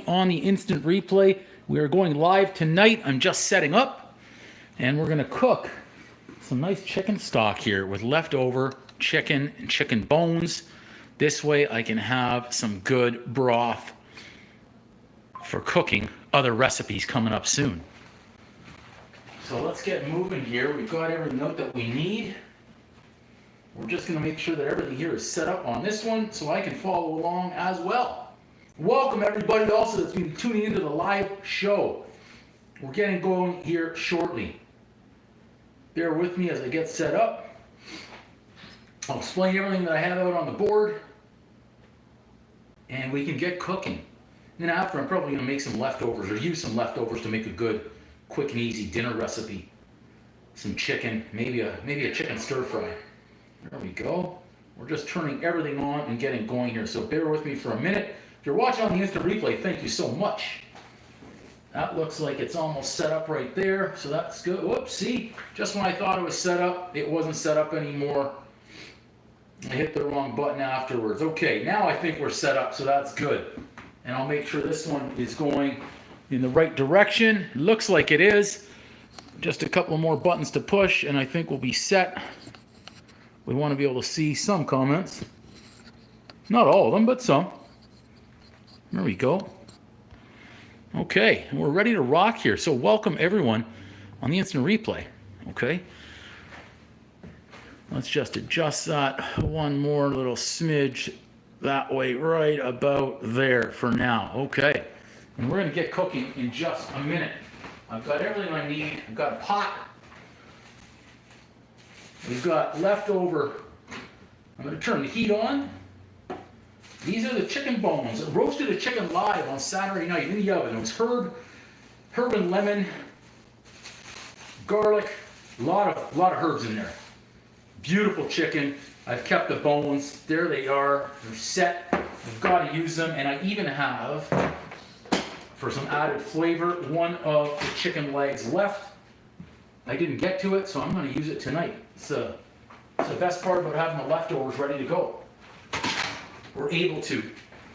on the instant replay. We are going live tonight. I'm just setting up, and we're going to cook some nice chicken stock here with leftover chicken and chicken bones. This way I can have some good broth for cooking other recipes coming up soon. So let's get moving here. We've got everything out that we need. We're just going to make sure that everything here is set up on this one so I can follow along as well. Welcome everybody also that's been tuning into the live show. We're getting going here shortly. Bear with me as I get set up. I'll explain everything that I have out on the board and we can get cooking. And then after, I'm probably going to make some leftovers or use some leftovers to make a good, quick and easy dinner recipe. Some chicken, maybe a chicken stir fry. There we go. We're just turning everything on and getting going here. So bear with me for a minute. If you're watching on the instant replay, thank you so much. That looks like it's almost set up right there. So that's good. Whoops, see? Just when I thought it was set up, it wasn't set up anymore. I hit the wrong button afterwards. Okay, now I think we're set up, so that's good. And I'll make sure this one is going in the right direction. Looks like it is. Just a couple more buttons to push, and I think we'll be set. We want to be able to see some comments. Not all of them, but some. There we go. Okay, and we're ready to rock here. So welcome everyone on the instant replay. Okay. Let's just adjust that one more little smidge that way, right about there for now. Okay. And we're going to get cooking in just a minute. I've got everything I need. I've got a pot. We've got leftover. I'm going to turn the heat on. These are the chicken bones. I roasted a chicken live on Saturday night in the oven. It was herb and lemon, garlic, a lot of herbs in there. Beautiful chicken. I've kept the bones. There they are. They're set. I've got to use them, and I even have, for some added flavor, one of the chicken legs left. I didn't get to it, so I'm going to use it tonight. It's the best part about having the leftovers ready to go. We're able to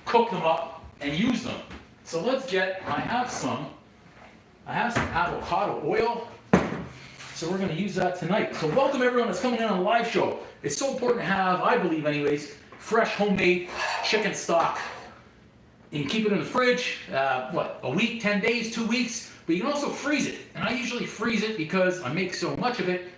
cook them up and use them. So let's get, I have some avocado oil. So we're going to use that tonight. So welcome everyone that's coming in on a live show. It's so important to have, I believe anyways, fresh homemade chicken stock. You can keep it in the fridge, a week, 10 days, 2 weeks, but you can also freeze it. And I usually freeze it because I make so much of it,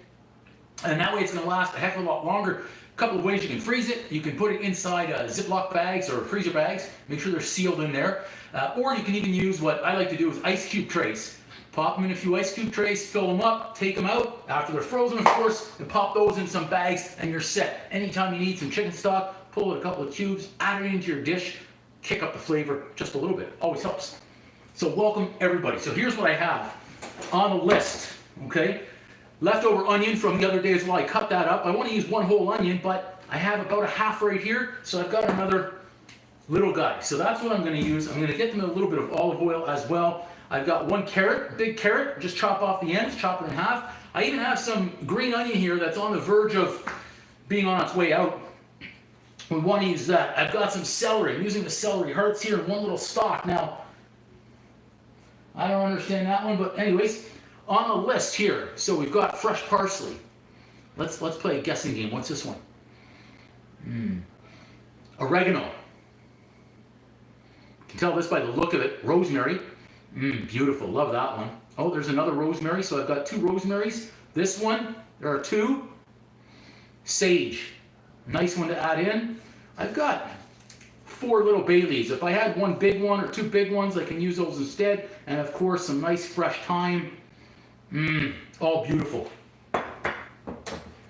and that way it's going to last a heck of a lot longer. A couple of ways you can freeze it. You can put it inside Ziploc bags or freezer bags, make sure they're sealed in there. Or you can even use what I like to do is ice cube trays. Pop them in a few ice cube trays, fill them up, take them out after they're frozen, of course, and pop those in some bags, and you're set. Anytime you need some chicken stock, pull out a couple of cubes, add it into your dish, kick up the flavor just a little bit. Always helps. So welcome everybody. So here's what I have on the list, okay? Leftover onion from the other day as well. I cut that up. I want to use one whole onion, but I have about a half right here, so I've got another little guy. So that's what I'm going to use. I'm going to get them in a little bit of olive oil as well. I've got one carrot, big carrot, just chop off the ends, chop it in half. I even have some green onion here that's on the verge of being on its way out. We want to use that. I've got some celery. I'm using the celery hearts here in one little stalk. Now, I don't understand that one, but anyways, on the list here, so we've got fresh parsley. Let's play a guessing game. What's this one? Oregano. You can tell this by the look of it. Rosemary. Beautiful. Love that one. Oh, there's another rosemary. So I've got two rosemaries. This one, there are two. Sage. Nice one to add in. I've got 4 little bay leaves. If I had one big one or 2 big ones, I can use those instead. And of course, some nice fresh thyme. All beautiful.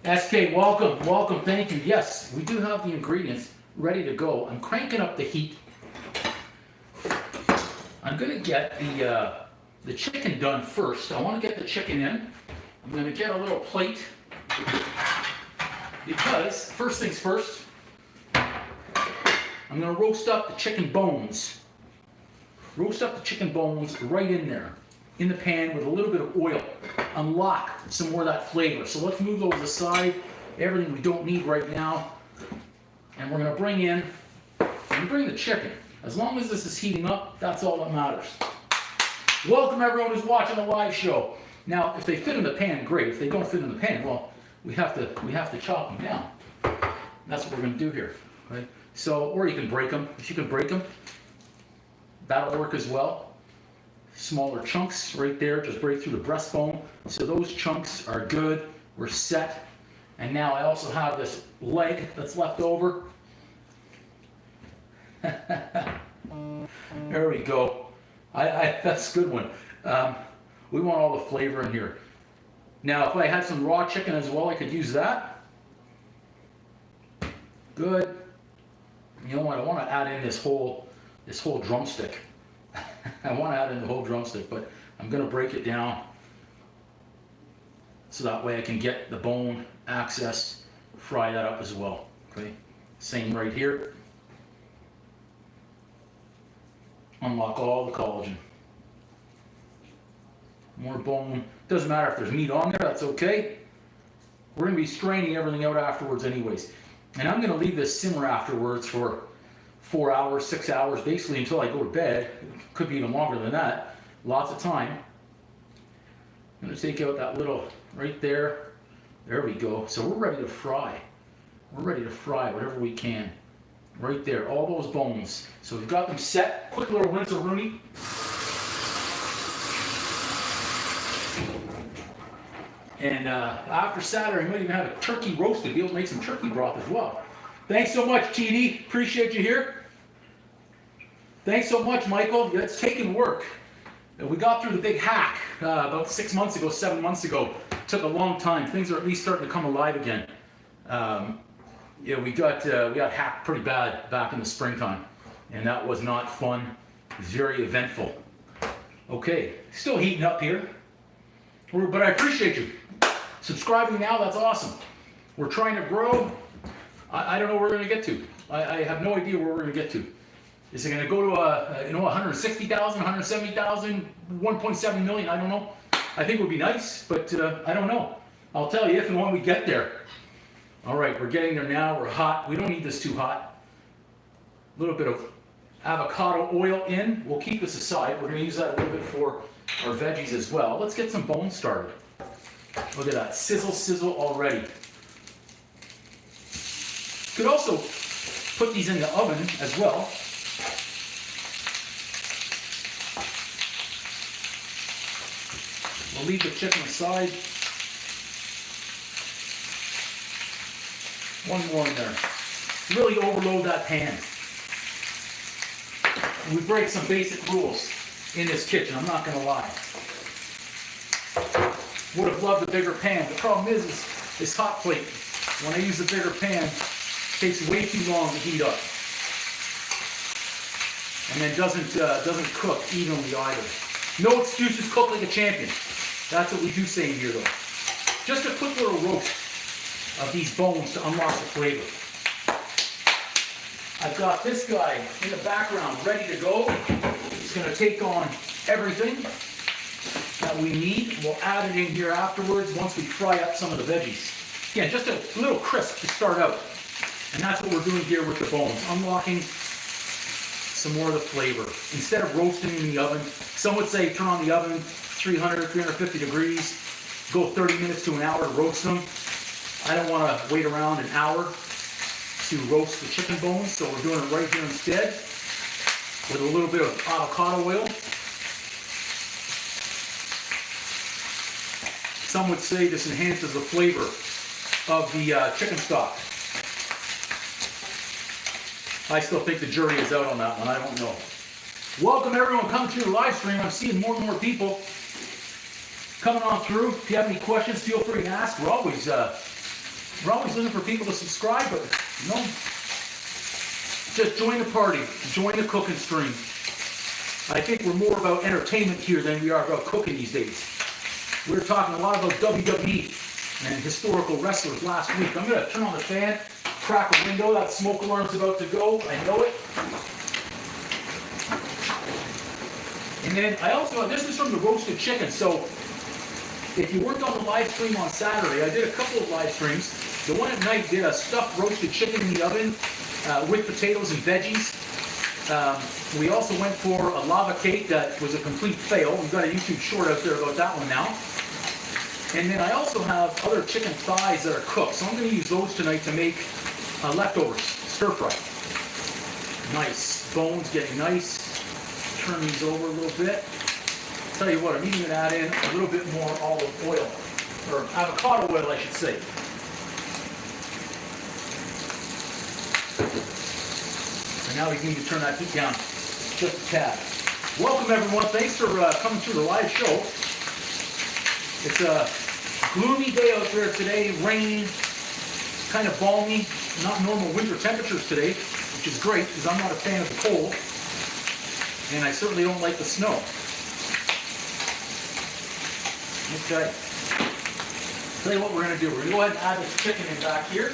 SK, welcome, thank you. Yes, we do have the ingredients ready to go. I'm cranking up the heat. I'm going to get the chicken done first. I want to get the chicken in. I'm going to get a little plate because, first things first, I'm going to roast up the chicken bones. Roast up the chicken bones right in there, in the pan with a little bit of oil. Unlock some more of that flavor. So let's move those aside. Everything we don't need right now. And we're going to bring the chicken. As long as this is heating up, that's all that matters. Welcome everyone who's watching the live show. Now, if they fit in the pan, great. If they don't fit in the pan, well, we have to chop them down. That's what we're going to do here, right? So, or you can break them. If you can break them, that'll work as well. Smaller chunks right there, just break through the breastbone. So those chunks are good. We're set. And now I also have this leg that's left over. There we go. That's a good one. We want all the flavor in here. Now, if I had some raw chicken as well, I could use that. Good. You know what? I want to add in this whole drumstick. I want to add in the whole drumstick, but I'm going to break it down so that way I can get the bone access, fry that up as well. Okay. Same right here. Unlock all the collagen. More bone. Doesn't matter if there's meat on there, that's okay. We're going to be straining everything out afterwards anyways. And I'm going to leave this simmer afterwards for 4 hours, 6 hours, basically until I go to bed. Could be even longer than that. Lots of time. I'm going to take out that little right there. There we go. So we're ready to fry. We're ready to fry whatever we can. Right there, all those bones. So we've got them set. Quick little rinse-a-rooney. And after Saturday, we might even have a turkey roasted. Be able to make some turkey broth as well. Thanks so much, TD. Appreciate you here. Thanks so much, Michael. It's taken work. We got through the big hack about 6 months ago, 7 months ago. It took a long time. Things are at least starting to come alive again. Yeah, we got hacked pretty bad back in the springtime, and that was not fun. It was very eventful. Okay, still heating up here, but I appreciate you subscribing now. That's awesome. We're trying to grow. I don't know where we're going to get to. I have no idea where we're going to get to. Is it going to go to 160,000, 170,000, 1.7 million? I don't know. I think it would be nice, but I don't know. I'll tell you if and when we get there. All right, we're getting there now. We're hot. We don't need this too hot. A little bit of avocado oil in. We'll keep this aside. We're going to use that a little bit for our veggies as well. Let's get some bones started. Look at that. Sizzle, sizzle already. Could also put these in the oven as well. We'll leave the chicken aside. One more in there. Really overload that pan. We break some basic rules in this kitchen, I'm not going to lie. Would have loved a bigger pan. The problem is this hot plate. When I use a bigger pan, it takes way too long to heat up. And then doesn't cook evenly either. No excuses, cook like a champion. That's what we do say here though. Just a quick little roast of these bones to unlock the flavor. I've got this guy in the background ready to go. He's going to take on everything that we need. We'll add it in here afterwards once we fry up some of the veggies. Again, just a little crisp to start out. And that's what we're doing here with the bones, unlocking some more of the flavor. Instead of roasting in the oven, some would say turn on the oven 300, 350 degrees, go 30 minutes to an hour to roast them. I don't want to wait around an hour to roast the chicken bones, so we're doing it right here instead with a little bit of avocado oil. Some would say this enhances the flavor of the chicken stock. I still think the jury is out on that one. I don't know. Welcome everyone coming through the live stream. I'm seeing more and more people coming on through. If you have any questions, feel free to ask. We're always looking for people to subscribe, but just join the party, join the cooking stream. I think we're more about entertainment here than we are about cooking these days. We were talking a lot about WWE and historical wrestlers last week. I'm going to turn on the fan, crack a window. That smoke alarm's about to go. I know it. And then I also, this is from the roasted chicken. So if you weren't on the live stream on Saturday, I did a couple of live streams. The one at night did a stuffed roasted chicken in the oven with potatoes and veggies. We also went for a lava cake that was a complete fail. We've got a YouTube short out there about that one now. And then I also have other chicken thighs that are cooked. So I'm going to use those tonight to make leftovers, stir fry. Nice. Bones getting nice. Turn these over a little bit. Tell you what, I'm even going to add in a little bit more olive oil, or avocado oil, I should say. And now we need to turn that heat down just a tad. Welcome everyone. Thanks for coming through the live show. It's a gloomy day out there today, rain, kind of balmy, not normal winter temperatures today, which is great because I'm not a fan of the cold, and I certainly don't like the snow. Okay. Tell you what we're going to do. We're going to go ahead and add this chicken in back here.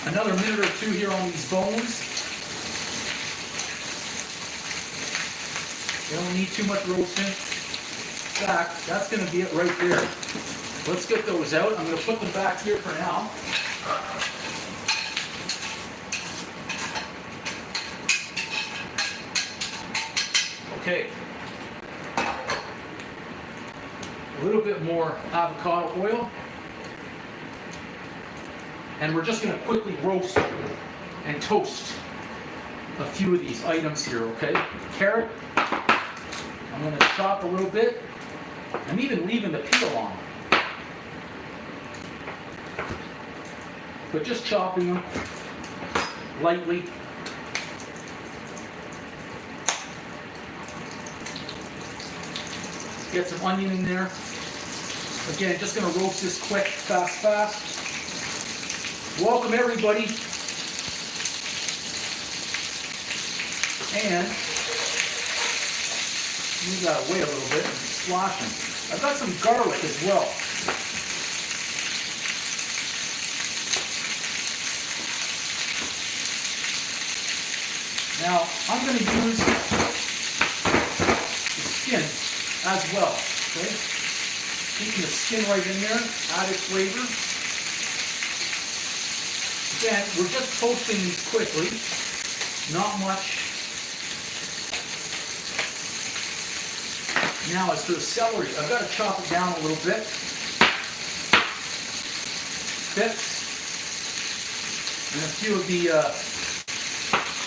Another minute or two here on these bones. You don't need too much roasting. In fact, that's going to be it right there. Let's get those out. I'm going to put them back here for now. Okay. A little bit more avocado oil. And we're just going to quickly roast and toast a few of these items here, okay? Carrot. I'm going to chop a little bit. I'm even leaving the peel on. But just chopping them lightly. Get some onion in there. Again, just going to roast this quick, fast. Welcome everybody. And we gotta wait a little bit and slosh them. I've got some garlic as well. Now, I'm going to use the skin as well. Okay? Keeping the skin right in there, added flavor. Again, we're just toasting these quickly, not much. Now as for the celery, I've got to chop it down a little bit. Bits. And a few of the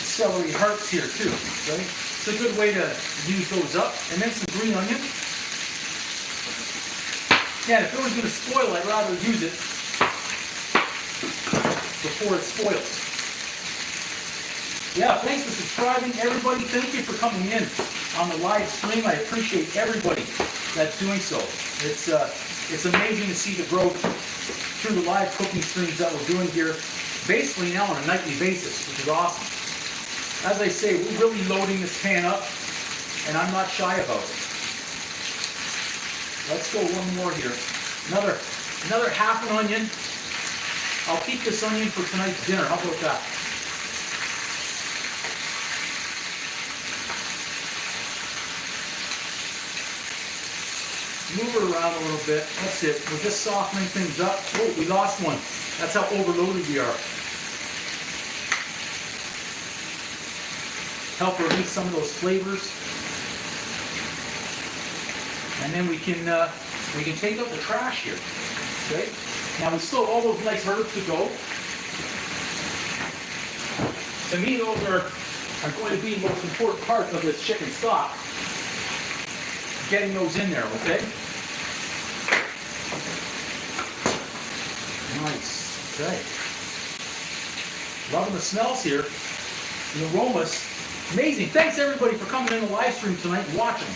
celery hearts here too. Okay? It's a good way to use those up. And then some green onion. Yeah, if it was going to spoil, I'd rather use it before it spoils. Yeah, thanks for subscribing, everybody. Thank you for coming in on the live stream. I appreciate everybody that's doing so. It's amazing to see the growth through the live cooking streams that we're doing here, basically now on a nightly basis, which is awesome. As I say, we're really loading this pan up, and I'm not shy about it. Let's go one more here. Another half an onion. I'll keep this onion for tonight's dinner. How about that? Move it around a little bit. That's it. We're just softening things up. Oh, we lost one. That's how overloaded we are. Help release some of those flavors. And then we can take out the trash here. Okay? Now we still have all those nice herbs to go. To me, those are going to be the most important part of this chicken stock. Getting those in there, okay? Nice. Okay. Loving the smells here. The aromas. Amazing. Thanks everybody for coming in the live stream tonight and watching.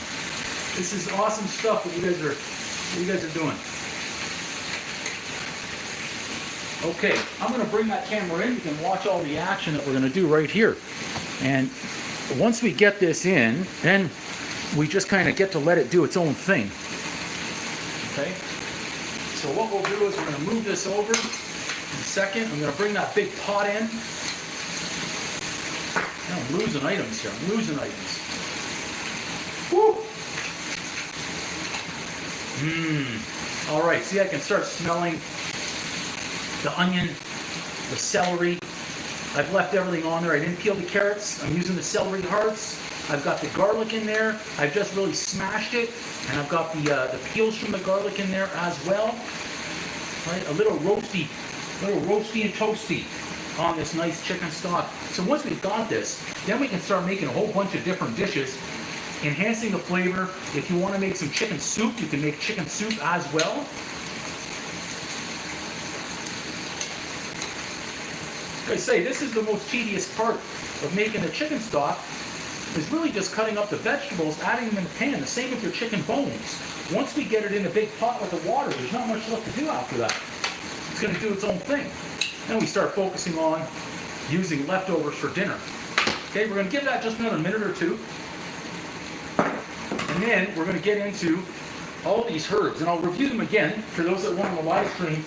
This is awesome stuff that you guys are doing. Okay, I'm going to bring that camera in. You can watch all the action that we're going to do right here. And once we get this in, then we just kind of get to let it do its own thing. Okay? So what we'll do is we're going to move this over in a second. I'm going to bring that big pot in. I'm losing items here. I'm losing items. Woo! All right, see, I can start smelling the onion, the celery, I've left everything on there. I didn't peel the carrots. I'm using the celery hearts. I've got the garlic in there. I've just really smashed it. And I've got the peels from the garlic in there as well. Right? A little roasty and toasty on this nice chicken stock. So once we've got this, then we can start making a whole bunch of different dishes, enhancing the flavor. If you want to make some chicken soup, you can make chicken soup as well. Like I say, this is the most tedious part of making the chicken stock, is really just cutting up the vegetables, adding them in the pan. The same with your chicken bones. Once we get it in a big pot with the water, there's not much left to do after that. It's going to do its own thing. Then we start focusing on using leftovers for dinner. Okay, we're going to give that just another minute or two. And then we're going to get into all these herbs. And I'll review them again for those that want on the live stream.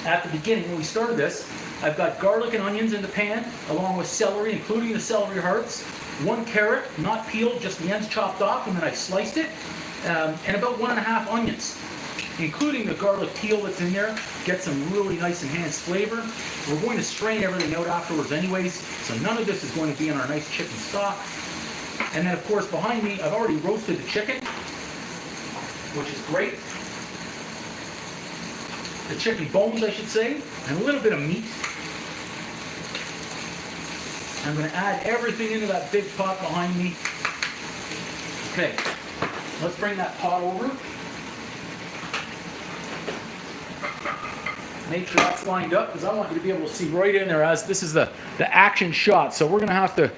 At the beginning, when we started this, I've got garlic and onions in the pan, along with celery, including the celery hearts. 1 carrot, not peeled, just the ends chopped off, and then I sliced it. And about 1.5 onions, including the garlic peel that's in there. Get some really nice enhanced flavor. We're going to strain everything out afterwards anyways, so none of this is going to be in our nice chicken stock. And then, of course, behind me, I've already roasted the chicken, which is great. The chicken bones, I should say, and a little bit of meat. I'm going to add everything into that big pot behind me. Okay, let's bring that pot over. Make sure that's lined up, because I want you to be able to see right in there, as this is the action shot. So we're going to have to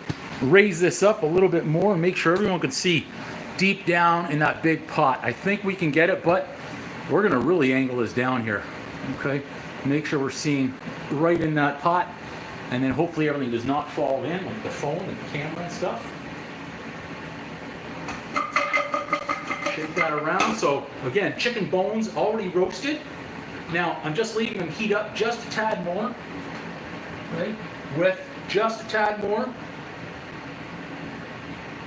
raise this up a little bit more and make sure everyone can see deep down in that big pot. I think we can get it, but we're going to really angle this down here. Okay, make sure we're seeing right in that pot, and then hopefully everything does not fall in, like the phone and the camera and stuff. Shake that around. So again, chicken bones already roasted. Now I'm just leaving them heat up just a tad more, right? With just a tad more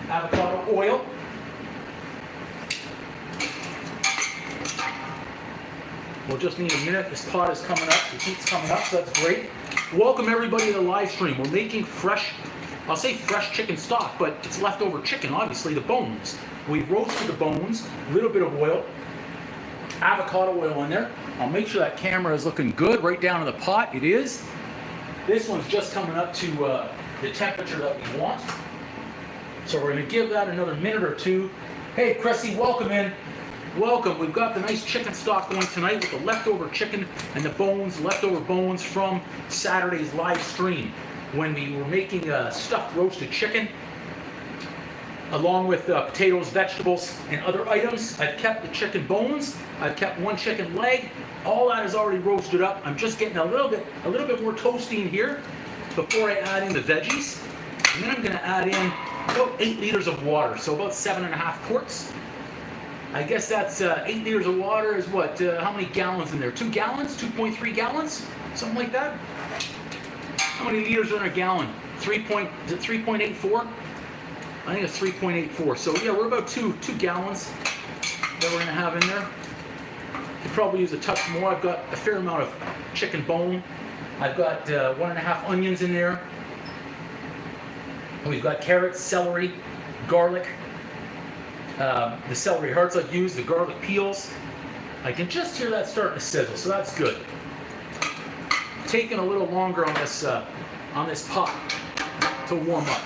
avocado oil. We'll just need a minute. This pot is coming up. The heat's coming up, so that's great. Welcome everybody to the live stream. We're making fresh, I'll say fresh chicken stock, but it's leftover chicken, obviously, the bones. We roasted the bones, a little bit of oil, avocado oil in there. I'll make sure that camera is looking good right down in the pot. It is. This one's just coming up to the temperature that we want. So we're going to give that another minute or two. Hey, Cressy, welcome in. Welcome. We've got the nice chicken stock going tonight with the leftover chicken and the bones, leftover bones from Saturday's live stream when we were making stuffed roasted chicken along with potatoes, vegetables, and other items. I've kept the chicken bones. I've kept 1 chicken leg. All that is already roasted up. I'm just getting a little bit more toasty in here before I add in the veggies. And then I'm going to add in about 8 liters of water, so about 7.5 quarts. I guess that's 8 liters of water is what? How many gallons in there? 2 gallons? 2.3 gallons? Something like that? How many liters are in a gallon? Is it 3.84? I think it's 3.84. So yeah, we're about 2 gallons that we're going to have in there. Could probably use a touch more. I've got a fair amount of chicken bone. I've got 1.5 onions in there. We've got carrots, celery, garlic. The celery hearts I've used, the garlic peels. I can just hear that starting to sizzle, so that's good. Taking a little longer on this pot to warm up.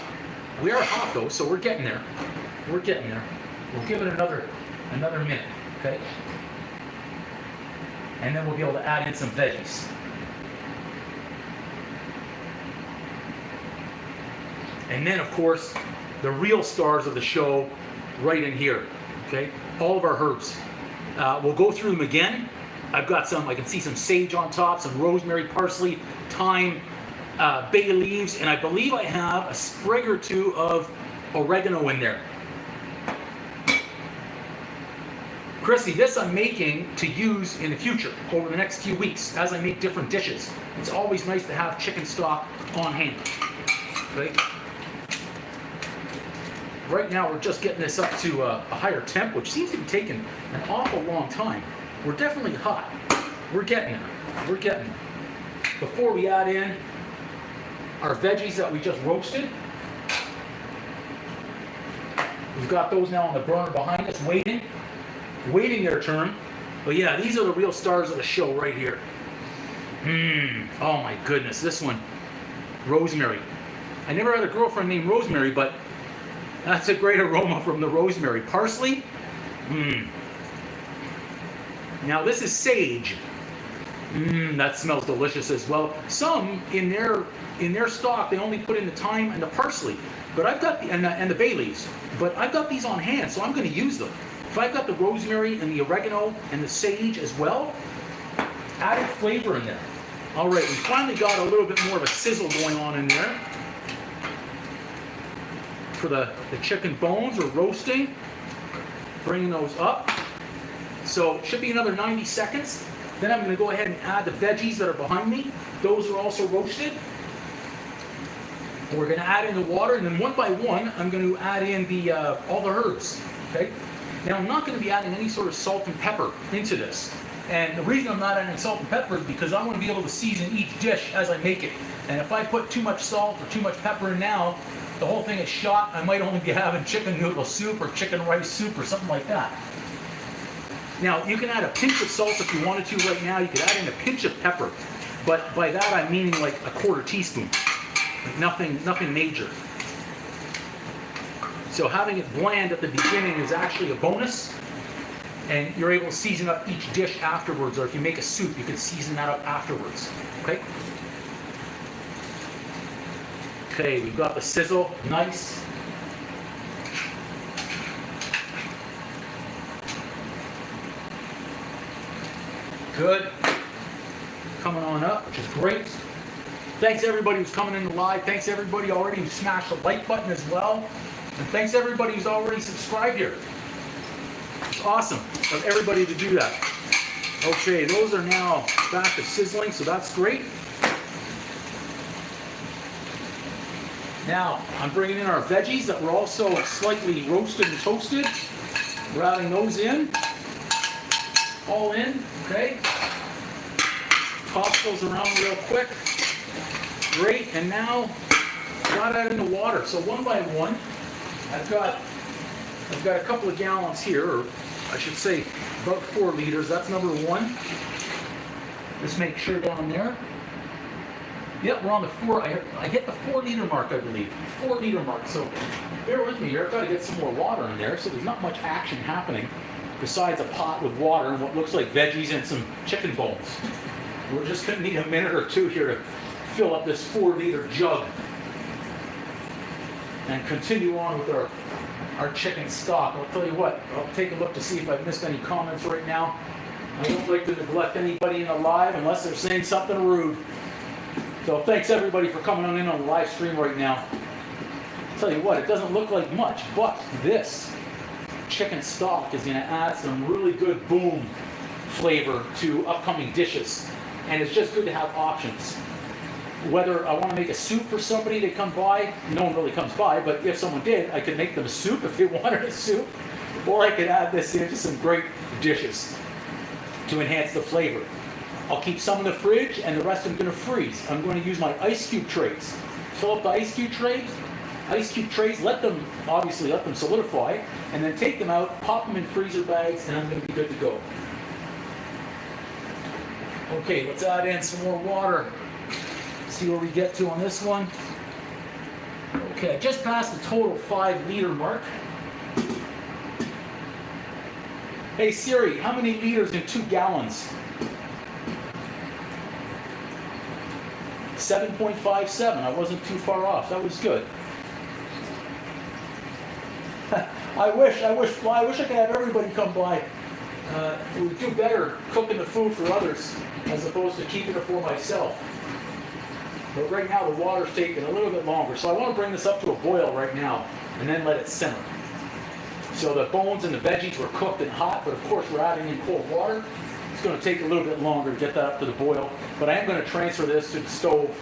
We are hot though, so we're getting there. We're getting there. We'll give it another minute, okay? And then we'll be able to add in some veggies. And then, of course, the real stars of the show right in here, okay? All of our herbs. We'll go through them again. I've got some, I can see some sage on top, some rosemary, parsley, thyme, bay leaves, and I believe I have a sprig or 2 of oregano in there. Chrissy, this I'm making to use in the future, over the next few weeks, as I make different dishes. It's always nice to have chicken stock on hand, okay? Right now we're just getting this up to a higher temp, which seems to be taking an awful long time. We're definitely hot. We're getting there. We're getting there. Before we add in our veggies that we just roasted. We've got those now on the burner behind us, waiting their turn. But yeah, these are the real stars of the show right here. Oh my goodness, this one, rosemary. I never had a girlfriend named Rosemary, but that's a great aroma from the rosemary. Parsley. Now this is sage. That smells delicious as well. Some in their stock they only put in the thyme and the parsley, but I've got and the bay leaves. But I've got these on hand, so I'm going to use them. If I've got the rosemary and the oregano and the sage as well, added flavor in there. All right, we finally got a little bit more of a sizzle going on in there. For the chicken bones, we're roasting, bringing those up. So it should be another 90 seconds. Then I'm going to go ahead and add the veggies that are behind me. Those are also roasted. We're going to add in the water, and then one by one, I'm going to add in all the herbs. Okay. Now I'm not going to be adding any sort of salt and pepper into this. And the reason I'm not adding salt and pepper is because I want to be able to season each dish as I make it. And if I put too much salt or too much pepper in now, the whole thing is shot. I might only be having chicken noodle soup or chicken rice soup or something like that. Now, you can add a pinch of salt if you wanted to right now. You could add in a pinch of pepper. But by that, I'm meaning like a quarter teaspoon. Like nothing major. So having it bland at the beginning is actually a bonus. And you're able to season up each dish afterwards. Or if you make a soup, you can season that up afterwards. Okay? Okay, we've got the sizzle. Nice. Good. Coming on up, which is great. Thanks everybody who's coming in live. Thanks everybody already who smashed the like button as well. And thanks everybody who's already subscribed here. It's awesome of everybody to do that. Okay, those are now back to sizzling, so that's great. Now, I'm bringing in our veggies that were also slightly roasted and toasted. We're adding those in. All in, okay? Toss those around real quick. Great, and now got that in the water. So one by one, I've got a couple of gallons here, or I should say about 4 liters. That's number one. Just make sure down there. Yep, we're on the 4. I hit the 4 liter mark, I believe. 4 liter mark. So bear with me here. I've got to get some more water in there. So there's not much action happening besides a pot with water and what looks like veggies and some chicken bones. We're just going to need a minute or two here to fill up this 4 liter jug and continue on with our chicken stock. I'll tell you what, I'll take a look to see if I've missed any comments right now. I don't like to neglect anybody in the live unless they're saying something rude. So thanks everybody for coming on in on the live stream right now. I'll tell you what, it doesn't look like much, but this chicken stock is going to add some really good boom flavor to upcoming dishes. And it's just good to have options. Whether I want to make a soup for somebody that come by, no one really comes by, but if someone did, I could make them a soup if they wanted a soup. Or I could add this into some great dishes to enhance the flavor. I'll keep some in the fridge and the rest I'm going to freeze. I'm going to use my ice cube trays. Fill up the ice cube trays, let them solidify, and then take them out, pop them in freezer bags, and I'm going to be good to go. Okay, let's add in some more water. See where we get to on this one. Okay, I just passed the total 5 liter mark. Hey Siri, how many liters in 2 gallons? 7.57. I wasn't too far off. That was good. I wish I could have everybody come by. It would do better cooking the food for others as opposed to keeping it for myself. But right now the water's taking a little bit longer, so I want to bring this up to a boil right now and then let it simmer. So the bones and the veggies were cooked and hot, but of course we're adding in cold water. It's going to take a little bit longer to get that up to the boil, but I am going to transfer this to the stove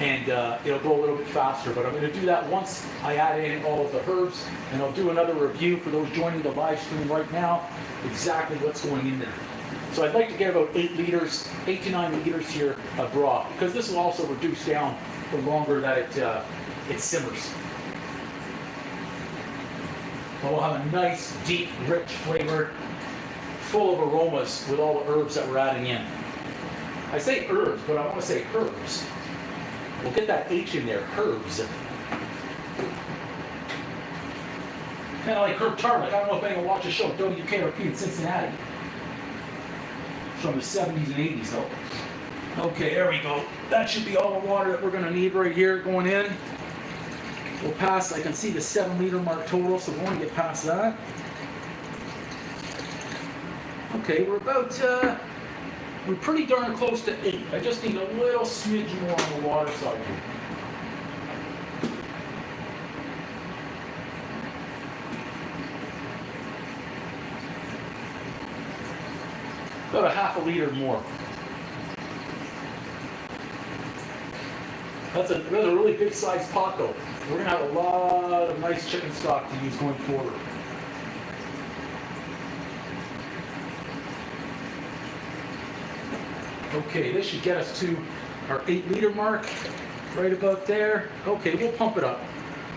and it'll go a little bit faster. But I'm going to do that once I add in all of the herbs, and I'll do another review for those joining the live stream right now, exactly what's going in there. So I'd like to get about 8 to 9 liters here of broth, because this will also reduce down the longer that it simmers. And we'll have a nice, deep, rich flavor, full of aromas with all the herbs that we're adding in. I say herbs, but I want to say herbs. We'll get that H in there, herbs. Kind of like Herb Tarlick. I don't know if anyone watched the show WKRP in Cincinnati. From the 70s and 80s though. Okay, there we go. That should be all the water that we're going to need right here going in. We'll pass, I can see the 7 liter mark total, so we want to get past that. Okay, we're pretty darn close to 8. I just need a little smidge more on the water side here. About a half a liter more. That's a really big size pot though. We're gonna have a lot of nice chicken stock to use going forward. Okay, this should get us to our 8 liter mark, right about there. Okay, we'll pump it up.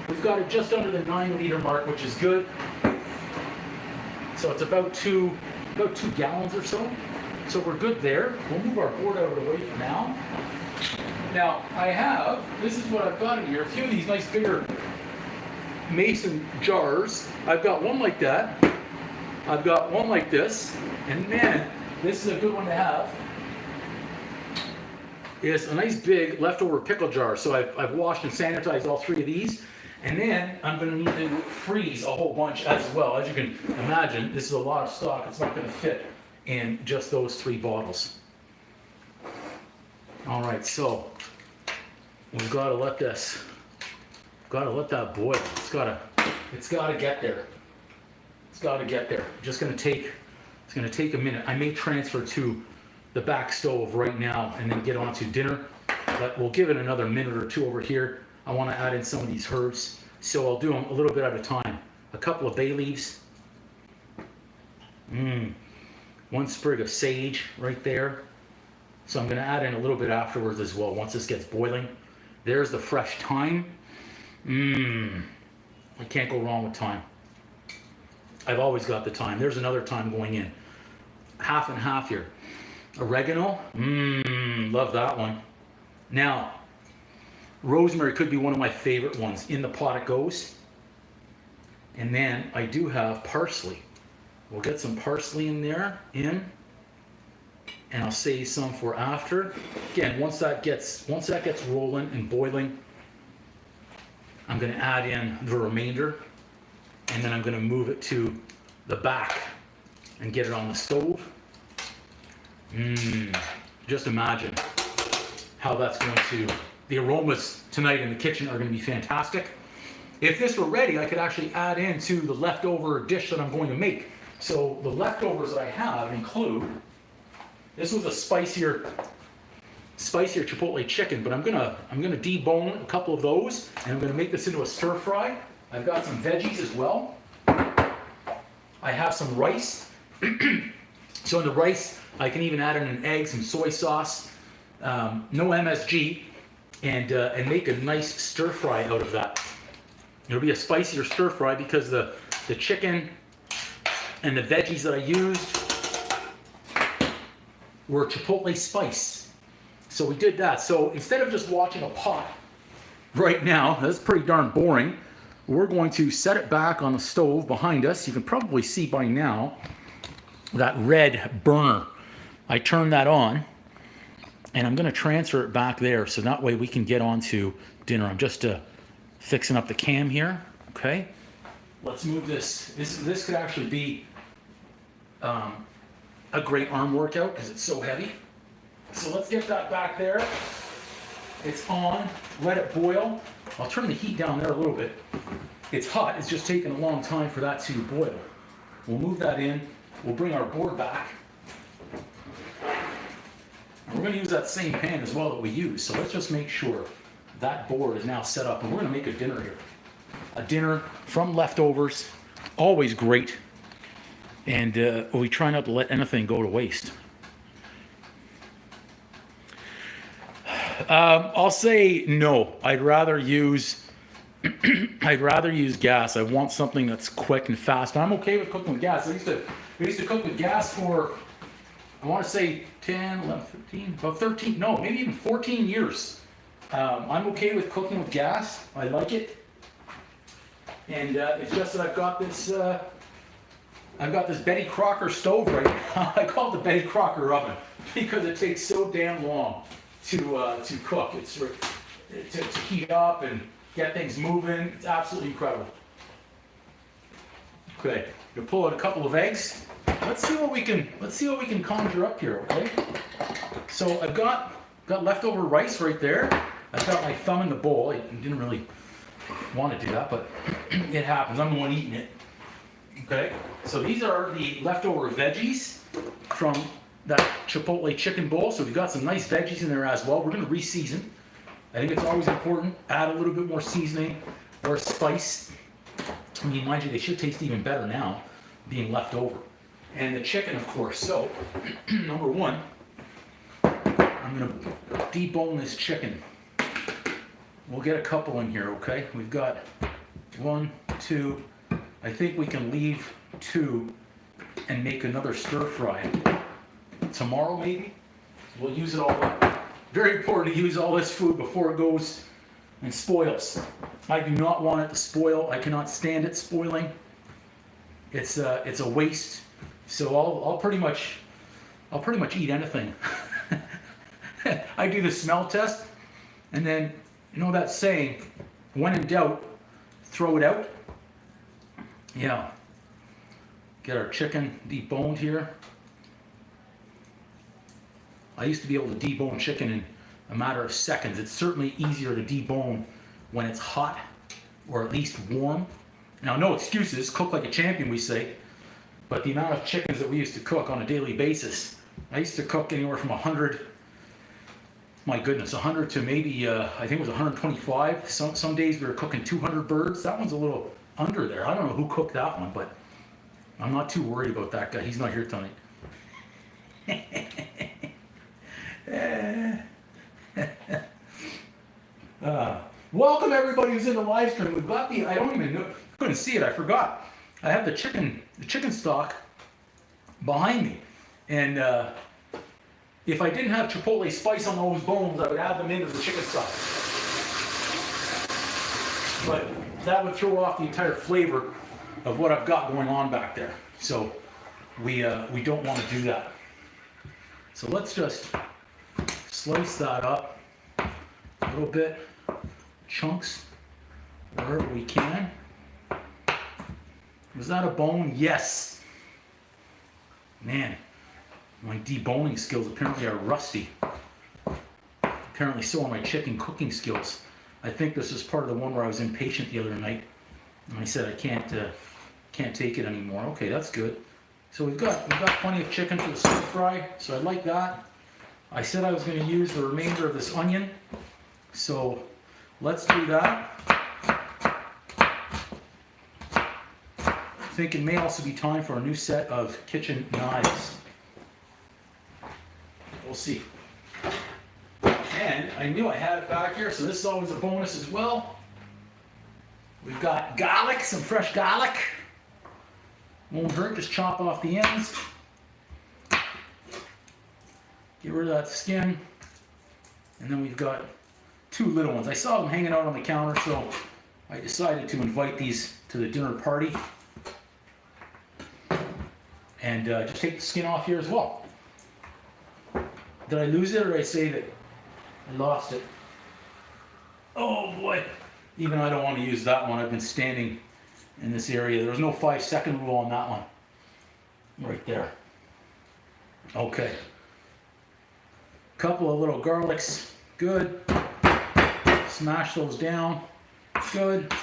We've got it just under the 9 liter mark, which is good. So it's about 2 gallons or so. So we're good there. We'll move our board out of the way for now. Now, this is what I've got in here, a few of these nice bigger mason jars. I've got one like that. I've got one like this. And then, this is a good one to have. It's a nice big leftover pickle jar. So I've washed and sanitized all 3 of these. And then I'm going to need to freeze a whole bunch as well. As you can imagine, this is a lot of stock. It's not going to fit in just those 3 bottles. All right, so we've got to let that boil. It's got to get there. It's got to get there. It's going to take a minute. I may transfer to the back stove right now and then get on to dinner, but we'll give it another minute or 2 over here. I want to add in some of these herbs, so I'll do them a little bit at a time. A couple of bay leaves. 1 sprig of sage right there. So I'm going to add in a little bit afterwards as well once this gets boiling. There's the fresh thyme. I can't go wrong with thyme. I've always got the thyme. There's another thyme going in. Half and half here. Oregano. Love that one. Now, rosemary could be one of my favorite ones. In the pot it goes. And then I do have parsley. We'll get some parsley in there. And I'll save some for after. Again, once that gets rolling and boiling, I'm going to add in the remainder, and then I'm going to move it to the back and get it on the stove. Just imagine how that's going to. The aromas tonight in the kitchen are going to be fantastic. If this were ready, I could actually add into the leftover dish that I'm going to make. So the leftovers that I have include. This was a spicier chipotle chicken, but I'm gonna debone a couple of those, and I'm gonna make this into a stir fry. I've got some veggies as well. I have some rice. So in the rice, I can even add in an egg, some soy sauce, no MSG, and make a nice stir fry out of that. It'll be a spicier stir fry because the chicken and the veggies that I used were chipotle spice. So we did that. So instead of just watching a pot right now, that's pretty darn boring, we're going to set it back on the stove behind us. You can probably see by now that red burner. I turned that on, and I'm going to transfer it back there so that way we can get on to dinner. I'm just fixing up the cam here. Okay, let's move this. This could actually be a great arm workout because it's so heavy. So let's get that back there. It's on. Let it boil. I'll turn the heat down there a little bit. It's hot. It's just taking a long time for that to boil. We'll move that in. We'll bring our board back. And we're going to use that same pan as well that we used. So let's just make sure that board is now set up. And we're going to make a dinner here. A dinner from leftovers. Always great. And we try not to let anything go to waste. I'll say no. I'd rather use gas. I want something that's quick and fast. I'm okay with cooking with gas. We used to cook with gas for, I want to say 10, 11, 15, about 13, no, maybe even 14 years. I'm okay with cooking with gas. I like it. And it's just that I've got this Betty Crocker stove right now. I call it the Betty Crocker oven because it takes so damn long to cook. It's to heat up and get things moving. It's absolutely incredible. Okay, we'll pull out a couple of eggs. Let's see what we can conjure up here. Okay, so I've got leftover rice right there. I've got my thumb in the bowl. I didn't really want to do that, but it happens. I'm the one eating it. Okay, so these are the leftover veggies from that Chipotle chicken bowl. So we've got some nice veggies in there as well. We're going to re-season. I think it's always important. Add a little bit more seasoning or spice. I mean, mind you, they should taste even better now, being left over. And the chicken, of course. So, number one, I'm going to debone this chicken. We'll get a couple in here, okay? We've got 1, 2. I think we can leave 2 and make another stir fry. Tomorrow, maybe? We'll use it all up. Very important to use all this food before it goes and spoils. I do not want it to spoil. I cannot stand it spoiling. It's a waste. So I'll pretty much eat anything. I do the smell test, and then you know that saying, when in doubt, throw it out. Yeah. Get our chicken deboned here. I used to be able to debone chicken in a matter of seconds. It's certainly easier to debone when it's hot or at least warm. Now, no excuses, cook like a champion, we say, but the amount of chickens that we used to cook on a daily basis, I used to cook anywhere from 100, my goodness, 100 to maybe, I think it was 125. Some days we were cooking 200 birds. That one's a little under there. I don't know who cooked that one, but I'm not too worried about that guy. He's not here tonight. Welcome everybody who's in the live stream. We've got I don't even know, couldn't see it, I forgot. I have the chicken stock behind me. And if I didn't have Chipotle spice on those bones, I would add them into the chicken stock. But that would throw off the entire flavor of what I've got going on back there. So we don't want to do that. So let's just slice that up a little bit, chunks, wherever we can. Was that a bone? Yes. Man, my deboning skills apparently are rusty. Apparently so are my chicken cooking skills. I think this is part of the one where I was impatient the other night, and I said I can't take it anymore. Okay, that's good. So we've got plenty of chicken for the stir fry, so I like that. I said I was going to use the remainder of this onion, so let's do that. I think it may also be time for a new set of kitchen knives. We'll see. And I knew I had it back here, so this is always a bonus as well. We've got garlic, some fresh garlic. Won't hurt, just chop off the ends. Get rid of that skin. And then we've got 2 little ones. I saw them hanging out on the counter, so I decided to invite these to the dinner party. And just take the skin off here as well. Did I lose it, or did I save it? I lost it. Oh boy. Even I don't want to use that one. I've been standing in this area. There was no 5-second rule on that one. Right there. Okay. Couple of little garlics. Good. Smash those down. Good.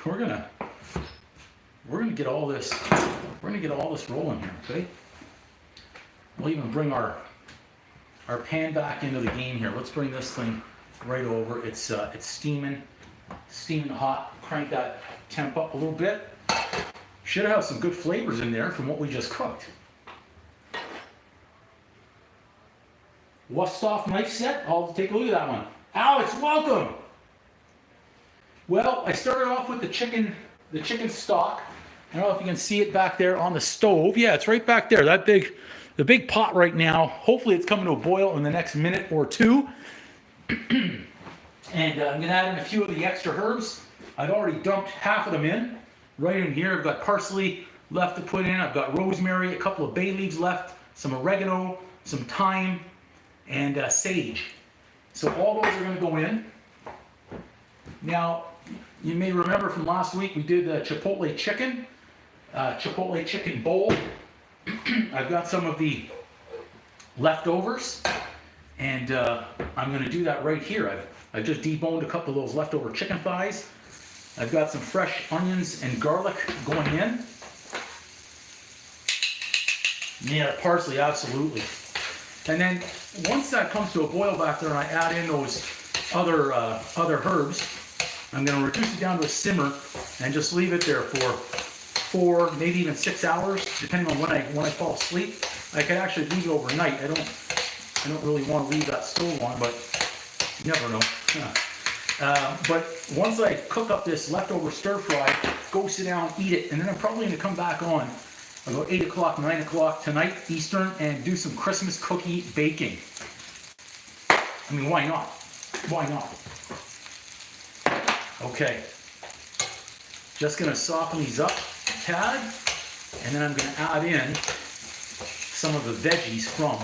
We're gonna get all this. We're gonna get all this rolling here. Okay. We'll even bring our pan back into the game here. Let's bring this thing right over. It's steaming hot. Crank that temp up a little bit. Should have some good flavors in there from what we just cooked. Wusthof knife set. I'll take a look at that one. Alex, welcome. Well, I started off with the chicken stock. I don't know if you can see it back there on the stove. Yeah, it's right back there. The big pot right now. Hopefully it's coming to a boil in the next minute or two. And I'm going to add in a few of the extra herbs. I've already dumped half of them in. Right in here, I've got parsley left to put in. I've got rosemary, a couple of bay leaves left, some oregano, some thyme, and sage. So all those are going to go in. Now, you may remember from last week we did the chipotle chicken bowl. I've got some of the leftovers, and I'm going to do that right here. I've just deboned a couple of those leftover chicken thighs. I've got some fresh onions and garlic going in. Yeah, parsley, absolutely. And then once that comes to a boil back there and I add in those other herbs, I'm going to reduce it down to a simmer and just leave it there for 4, maybe even 6 hours, depending on when I fall asleep. I could actually leave it overnight. I don't really want to leave that stove on, but you never know. But once I cook up this leftover stir fry, go sit down, eat it, and then I'm probably going to come back on about 8 o'clock, 9 o'clock tonight Eastern and do some Christmas cookie baking. I mean, why not? Why not? Okay. Just going to soften these up a tad, and then I'm going to add in some of the veggies from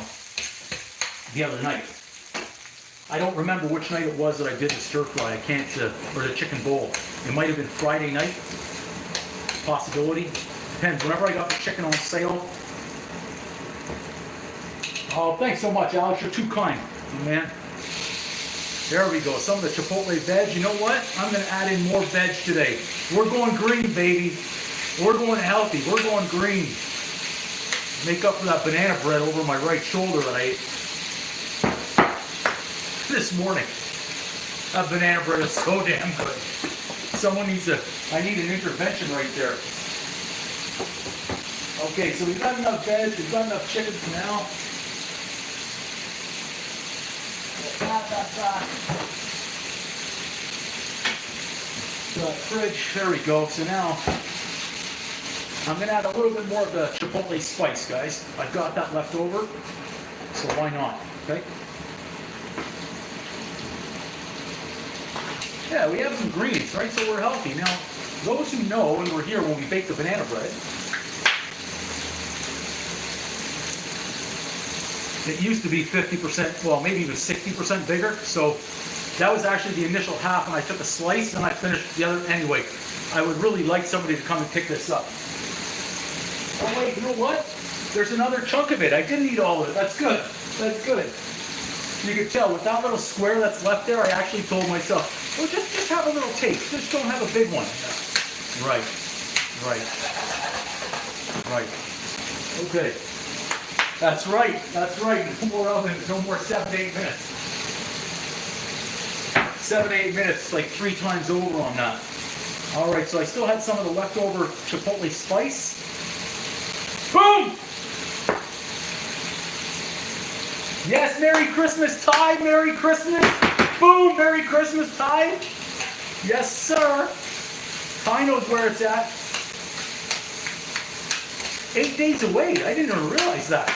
the other night. I don't remember which night it was that I did the stir fry. I can't, or the chicken bowl. It might have been Friday night. Possibility. Depends. Whenever I got the chicken on sale. Oh, thanks so much, Alex. You're too kind, man. There we go. Some of the chipotle veg. You know what? I'm going to add in more veg today. We're going green, baby. We're going healthy. We're going green. Make up for that banana bread over my right shoulder that I ate this morning. That banana bread is so damn good. Someone needs I need an intervention right there. Okay, so we've got enough veg, we've got enough chicken for now. The fridge, there we go. So now I'm going to add a little bit more of the chipotle spice, guys. I've got that left over, so why not, okay? Yeah, we have some greens, right? So we're healthy. Now, those who know, and were here when we baked the banana bread, it used to be 50%, well, maybe even 60% bigger. So that was actually the initial half, and I took a slice and I finished the other. Anyway, I would really like somebody to come and pick this up. Oh wait, you know what? There's another chunk of it. I didn't eat all of it. That's good. That's good. You can tell with that little square that's left there, I actually told myself, well, just have a little taste. Just don't have a big one. Right. Right. Right. Okay. That's right. That's right. No more oven. No more 7 to 8 minutes. 7 to 8 minutes, like 3 times over on that. All right. So I still had some of the leftover chipotle spice. Boom! Yes, Merry Christmas, Ty. Merry Christmas. Boom, Merry Christmas, Ty. Yes, sir. Ty knows where it's at. 8 days away. I didn't even realize that.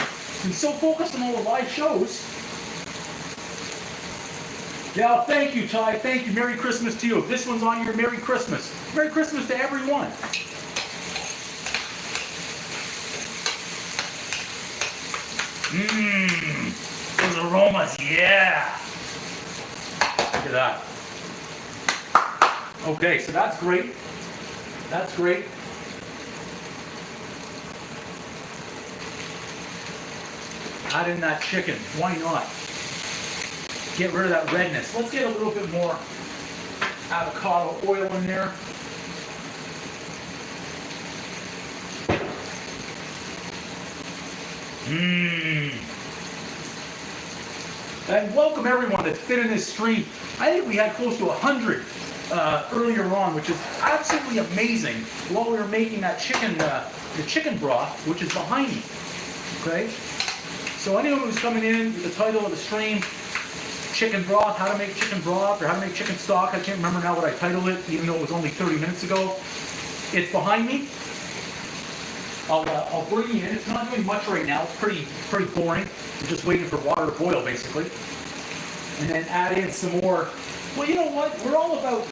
I'm so focused on all the live shows. Yeah, thank you, Ty. Thank you. Merry Christmas to you. This one's on your Merry Christmas. Merry Christmas to everyone. Mmm. Those aromas, yeah. Look at that. Okay, so that's great. That's great. Add in that chicken. Why not? Get rid of that redness. Let's get a little bit more avocado oil in there. Mmm. And welcome everyone that's been in this stream. I think we had close to 100 earlier on, which is absolutely amazing. While we were making that chicken, the chicken broth, which is behind me. Okay. So anyone who's coming in with the title of the stream, chicken broth, how to make chicken broth, or how to make chicken stock, I can't remember now what I titled it, even though it was only 30 minutes ago. It's behind me. I'll bring you in. It's not doing much right now. It's pretty boring. I'm just waiting for water to boil, basically. And then add in some more. Well, you know what? We're all about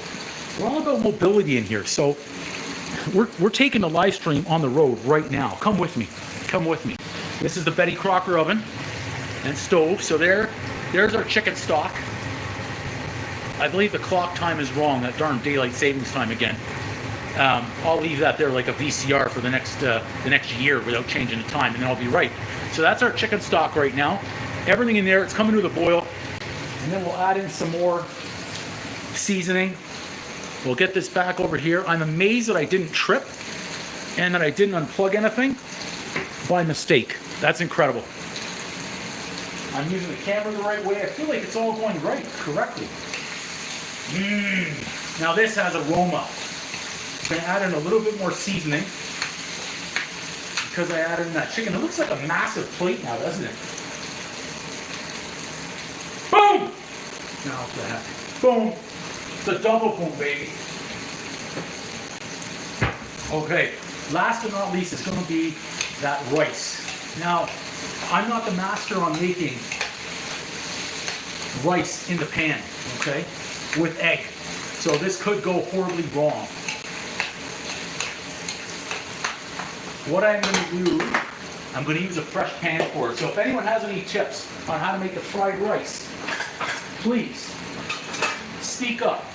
mobility in here. So we're taking the live stream on the road right now. Come with me. Come with me. This is the Betty Crocker oven and stove. So there's our chicken stock. I believe the clock time is wrong. That darn daylight savings time again. I'll leave that there like a VCR for the next year without changing the time, and then I'll be right. So that's our chicken stock right now. Everything in there, it's coming to the boil, and then we'll add in some more seasoning. We'll get this back over here. I'm amazed that I didn't trip and that I didn't unplug anything by mistake. That's incredible. I'm using the camera the right way. I feel like it's all going correctly. Now this has aroma. I'm going to add in a little bit more seasoning because I added in that chicken. It looks like a massive plate now, doesn't it? Boom! Now that. Boom! It's a double boom, baby. Okay, last but not least is going to be that rice. Now, I'm not the master on making rice in the pan, okay, with egg. So this could go horribly wrong. What I'm going to do, I'm going to use a fresh pan for it. So if anyone has any tips on how to make the fried rice, please speak up.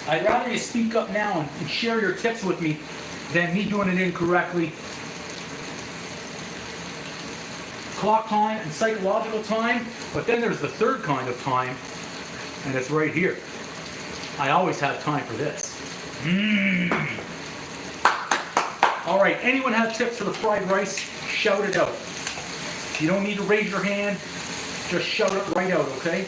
I'd rather you speak up now and share your tips with me than me doing it incorrectly. Clock time and psychological time, but then there's the third kind of time, and it's right here. I always have time for this. All right, anyone have tips for the fried rice? Shout it out. You don't need to raise your hand, just shout it right out, okay?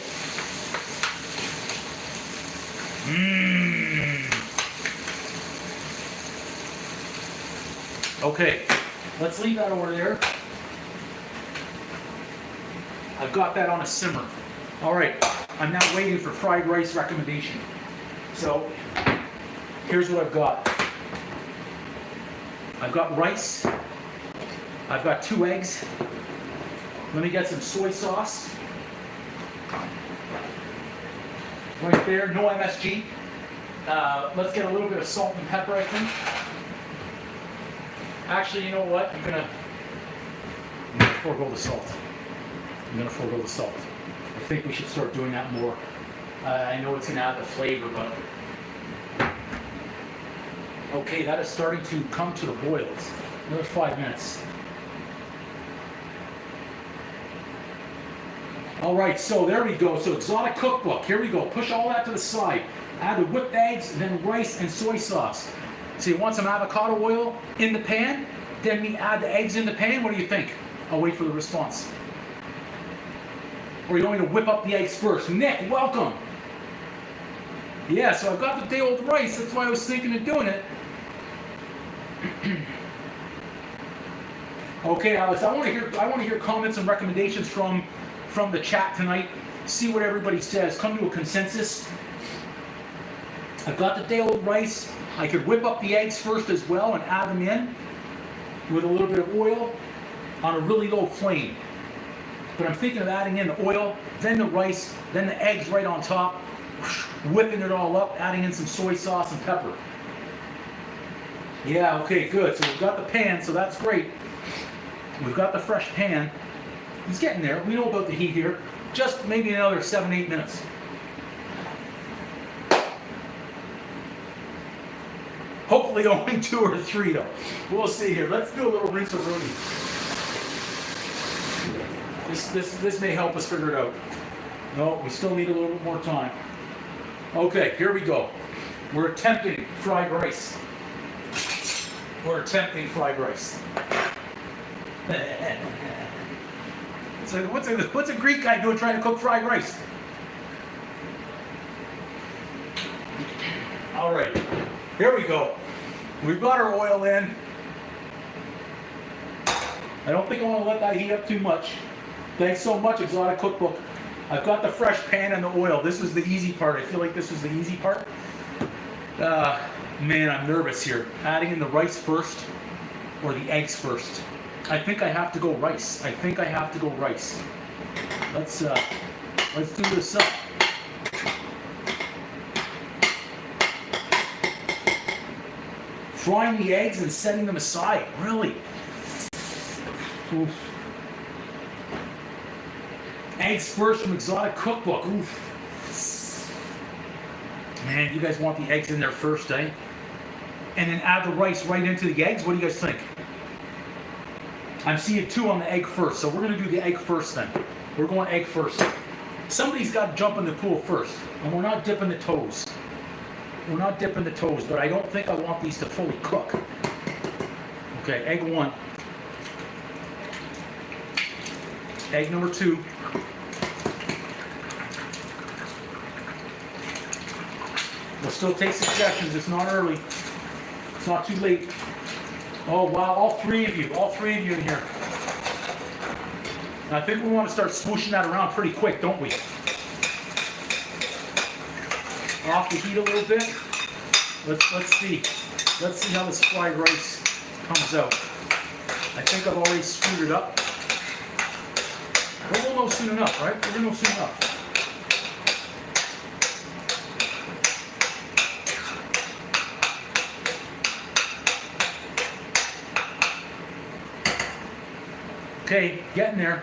Okay, let's leave that over there. I've got that on a simmer. All right, I'm now waiting for fried rice recommendation. So, here's what I've got. I've got rice. I've got 2 eggs. Let me get some soy sauce. Right there, no MSG. Let's get a little bit of salt and pepper, I think. Actually, you know what? I'm gonna forego the salt. I think we should start doing that more. I know it's gonna add the flavor, but okay, that is starting to come to the boil. Another 5 minutes. All right, so there we go. So exotic cookbook. Here we go. Push all that to the side. Add the whipped eggs, then rice and soy sauce. So you want some avocado oil in the pan? Then we add the eggs in the pan. What do you think? I'll wait for the response. Or you want me to whip up the eggs first? Nick, welcome. Yeah, so I've got the day-old rice. That's why I was thinking of doing it. Okay, Alex, I want to hear comments and recommendations from the chat tonight. See what everybody says. Come to a consensus. I've got the day-old rice. I could whip up the eggs first as well and add them in with a little bit of oil on a really low flame. But I'm thinking of adding in the oil, then the rice, then the eggs right on top, whipping it all up, adding in some soy sauce and pepper. Yeah, okay, good. So we've got the pan, so that's great. We've got the fresh pan. It's getting there. We know about the heat here. Just maybe another 7-8 minutes. Hopefully only 2 or 3 though. We'll see here. Let's do a little rinse of Rudy. This may help us figure it out. No, we still need a little bit more time. Okay, here we go. We're attempting fried rice. So what's a Greek guy doing trying to cook fried rice? All right, here we go. We've got our oil in. I don't think I want to let that heat up too much. Thanks so much, Exotic Cookbook. I've got the fresh pan and the oil. This was the easy part. I feel like this was the easy part. Man, I'm nervous here. Adding in the rice first or the eggs first. I think I have to go rice. Let's do this up. Frying the eggs and setting them aside. Really? Oof. Eggs first from Exotic Cookbook. Oof. Man, you guys want the eggs in there first, eh? And then add the rice right into the eggs? What do you guys think? I'm seeing 2 on the egg first, so we're going to do the egg first then. We're going egg first. Somebody's got to jump in the pool first, and we're not dipping the toes. But I don't think I want these to fully cook. Okay, egg 1. Egg number 2. We'll still take suggestions. It's not early. It's not too late. Oh, wow. All three of you in here. And I think we want to start swooshing that around pretty quick, don't we? Off the heat a little bit. Let's see. Let's see how this fried rice comes out. I think I've already screwed it up. But we'll know soon enough, right? We're going to know soon enough. Okay, getting there.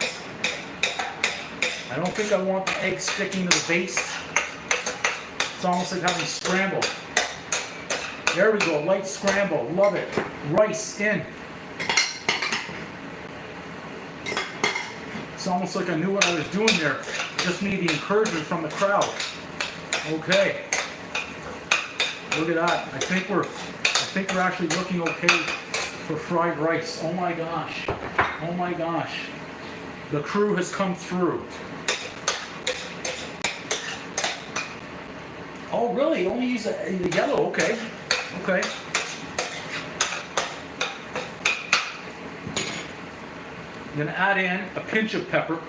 I don't think I want the egg sticking to the base. It's almost like having scrambled. There we go, light scramble, love it. Rice in. It's almost like I knew what I was doing there. Just need the encouragement from the crowd. Okay. Look at that. I think we're actually looking okay for fried rice. Oh my gosh. Oh my gosh. The crew has come through. Oh really? Only use the yellow, okay. Okay. I'm gonna add in a pinch of pepper.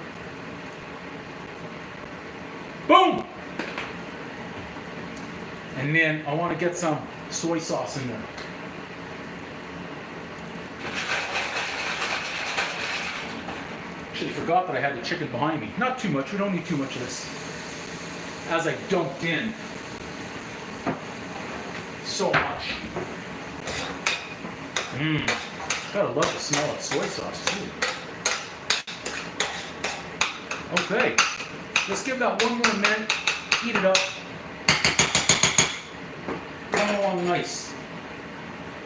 Boom! And then I want to get some soy sauce in there. Actually forgot that I had the chicken behind me. Not too much, we don't need too much of this. As I dumped in so much. Gotta love the smell of soy sauce too. Okay, let's give that one more minute, heat it up. Come along nice.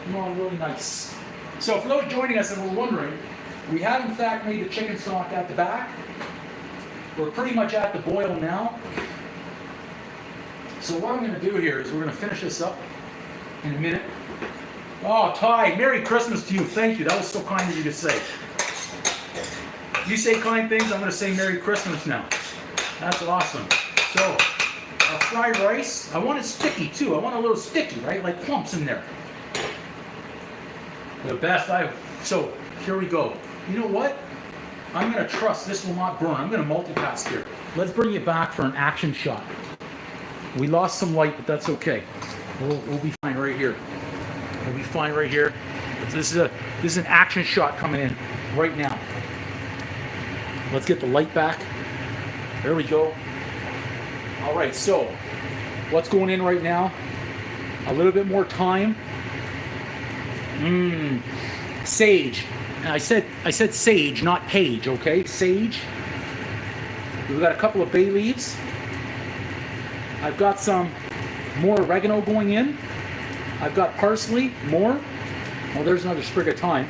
Come along really nice. So for those joining us and we're wondering, we have in fact made the chicken stock at the back. We're pretty much at the boil now. So what I'm going to do here is we're going to finish this up in a minute. Oh, Ty, Merry Christmas to you. Thank you. That was so kind of you to say. You say kind things, I'm going to say Merry Christmas now. That's awesome. So, fried rice. I want it sticky too. I want a little sticky, right? Like clumps in there. The best So, here we go. You know what? I'm going to trust this will not burn. I'm going to multitask here. Let's bring you back for an action shot. We lost some light, but that's okay. We'll be fine right here. We'll be fine right here. This is an action shot coming in right now. Let's get the light back. There we go. All right, so what's going in right now? A little bit more thyme. Sage. And I said sage, not page, okay? Sage. We've got a couple of bay leaves. I've got some more oregano going in. I've got parsley, more. Oh, there's another sprig of thyme.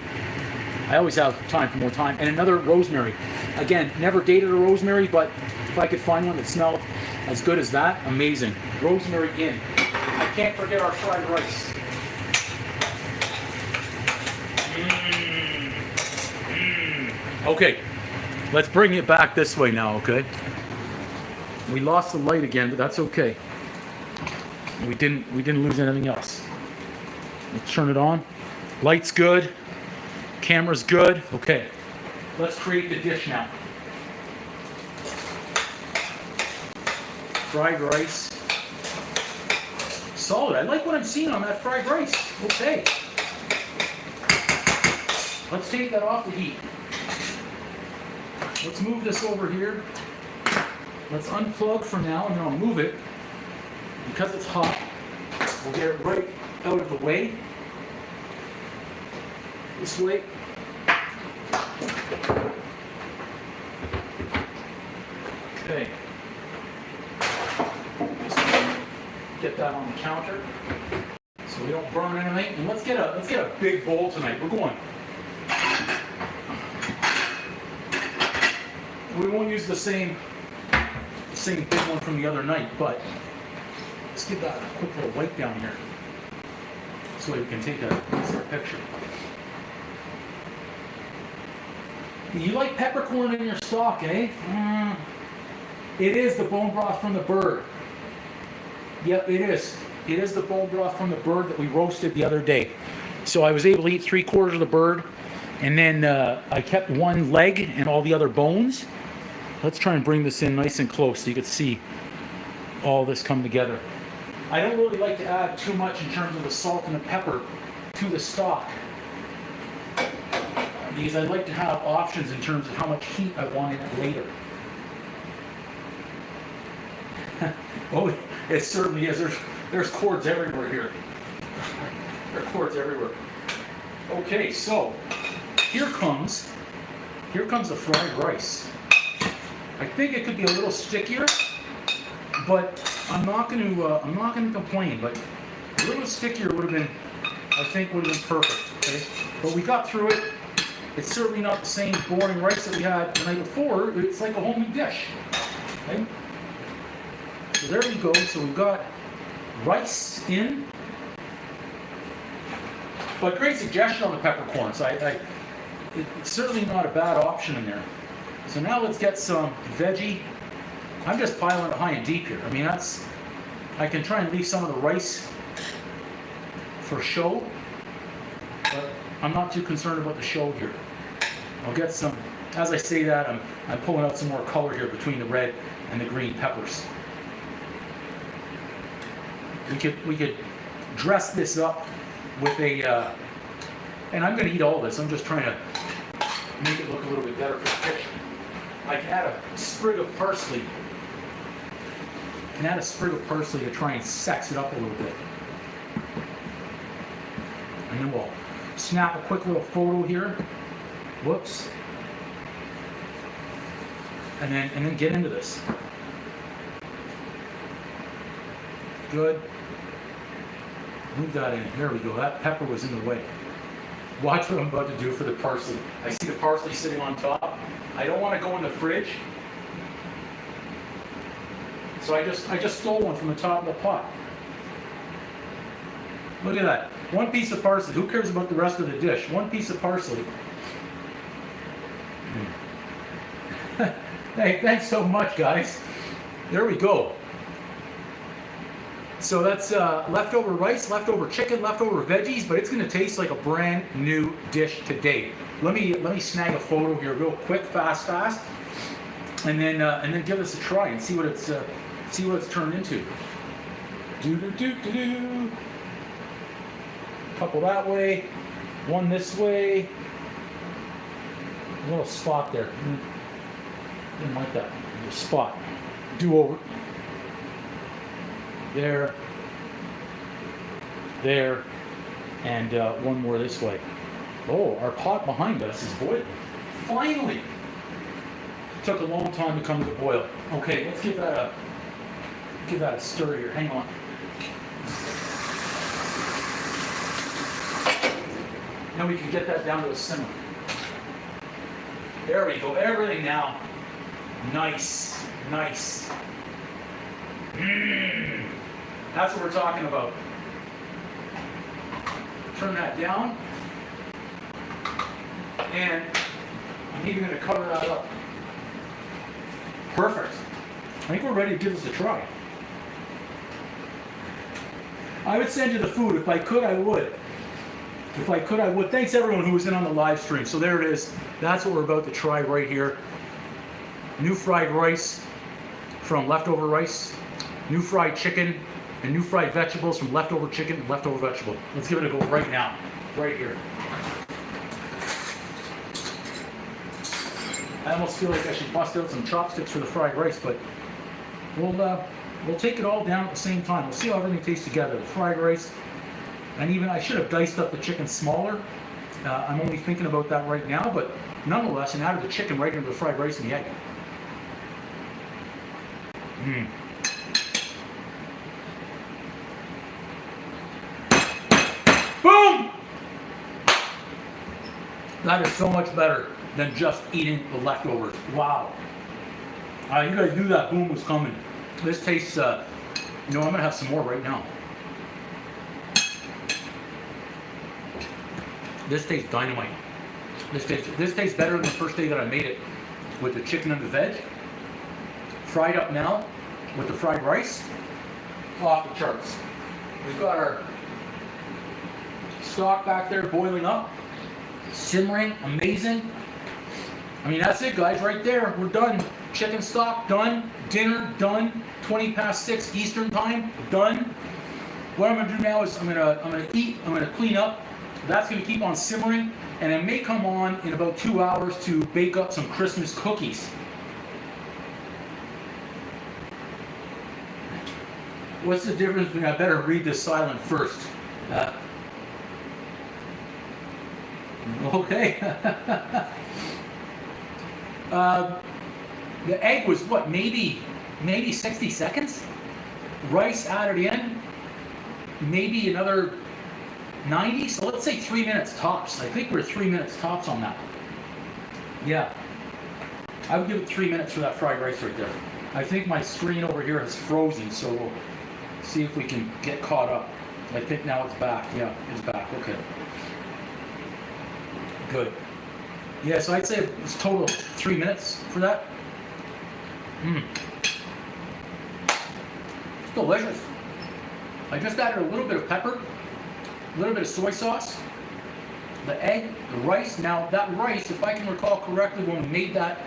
I always have time for more thyme. And another rosemary. Again, never dated a rosemary, but if I could find one that smelled as good as that, amazing. Rosemary in. I can't forget our fried rice. Okay, let's bring it back this way now, okay? We lost the light again, but that's okay. We didn't lose anything else. Let's turn it on. Light's good. Camera's good. Okay, let's create the dish now. Fried rice. Solid. I like what I'm seeing on that fried rice. Okay. Let's take that off the heat. Let's move this over here. Let's unplug for now, and then I'll move it. Because it's hot, we'll get it right out of the way. This way. Okay. Just get that on the counter so we don't burn anything. And let's get a big bowl tonight. We're going. We won't use the same big one from the other night, but let's give that a quick little wipe down here so we can take a picture. You like peppercorn in your stock, eh? It is the bone broth from the bird. Yep, it is. It is the bone broth from the bird that we roasted the other day. So I was able to eat 3/4 of the bird, and then I kept one leg and all the other bones. Let's try and bring this in nice and close so you can see all this come together. I don't really like to add too much in terms of the salt and the pepper to the stock, because I like to have options in terms of how much heat I want in it later. Oh, it certainly is. There's cords everywhere here. There are cords everywhere. Okay, so here comes the fried rice. I think it could be a little stickier, but I'm not going to complain. But a little stickier would have been, I think, would have been perfect. Okay, but we got through it. It's certainly not the same boring rice that we had the night before. It's like a whole new dish. Okay? So there we go. So we've got rice in. But great suggestion on the peppercorns. It's certainly not a bad option in there. So now let's get some veggie. I'm just piling it high and deep here. I mean, I can try and leave some of the rice for show, but I'm not too concerned about the show here. I'll get some, as I say that, I'm pulling out some more color here between the red and the green peppers. We could dress this up with a, and I'm going to eat all this. I'm just trying to make it look a little bit better for the picture. I can add a sprig of parsley. To try and sex it up a little bit. And then we'll snap a quick little photo here. Whoops. And then get into this. Good. Move that in. There we go. That pepper was in the way. Watch what I'm about to do for the parsley. I see the parsley sitting on top. I don't want to go in the fridge. So I just stole one from the top of the pot. Look at that. One piece of parsley. Who cares about the rest of the dish? One piece of parsley. Hey, thanks so much, guys. There we go. So that's leftover rice, leftover chicken, leftover veggies, but it's going to taste like a brand new dish today. Let me snag a photo here real quick, fast, and then give this a try and see what it's turned into. Couple that way, one this way. A little spot there. Didn't like that. A little spot. Do over. There, and one more this way. Oh, our pot behind us is boiling. Finally! Took a long time to come to the boil. Okay, let's give that a stir here. Hang on. Now we can get that down to a simmer. There we go. Everything now. Nice. That's what we're talking about. Turn that down. And I'm even going to cover that up. Perfect. I think we're ready to give this a try. I would send you the food. If I could, I would. If I could, I would. Thanks everyone who was in on the live stream. So there it is. That's what we're about to try right here. New fried rice from leftover rice, new fried chicken, and new fried vegetables from leftover chicken and leftover vegetable. Let's give it a go right now, right here. I almost feel like I should bust out some chopsticks for the fried rice, but we'll take it all down at the same time. We'll see how everything tastes together. The fried rice, and even I should have diced up the chicken smaller. I'm only thinking about that right now, but nonetheless, and added the chicken right into the fried rice and the egg. Boom! That is so much better than just eating the leftovers. Wow. You guys knew that boom was coming. This tastes, you know, I'm going to have some more right now. This tastes dynamite. This tastes better than the first day that I made it with the chicken and the veg. Fried up now with the fried rice. Off the charts. We've got our stock back there boiling up. Simmering, amazing. I mean, that's it, guys, right there. We're done. Chicken stock, done. Dinner, done. 20 past 6 Eastern time, done. What I'm gonna do now is I'm gonna eat, I'm gonna clean up. That's gonna keep on simmering, and I may come on in about 2 hours to bake up some Christmas cookies. What's the difference between, I better read this silent first. Okay. The egg was what, maybe 60 seconds? Rice added in, maybe another 90, so let's say 3 minutes tops. I think we're 3 minutes tops on that. Yeah. I would give it 3 minutes for that fried rice right there. I think my screen over here is frozen, so we'll see if we can get caught up. I think now it's back. Yeah, it's back. Okay. Good. Yeah, so I'd say it's total 3 minutes for that. It's delicious. I just added a little bit of pepper, a little bit of soy sauce, the egg, the rice. Now that rice, if I can recall correctly, when we made that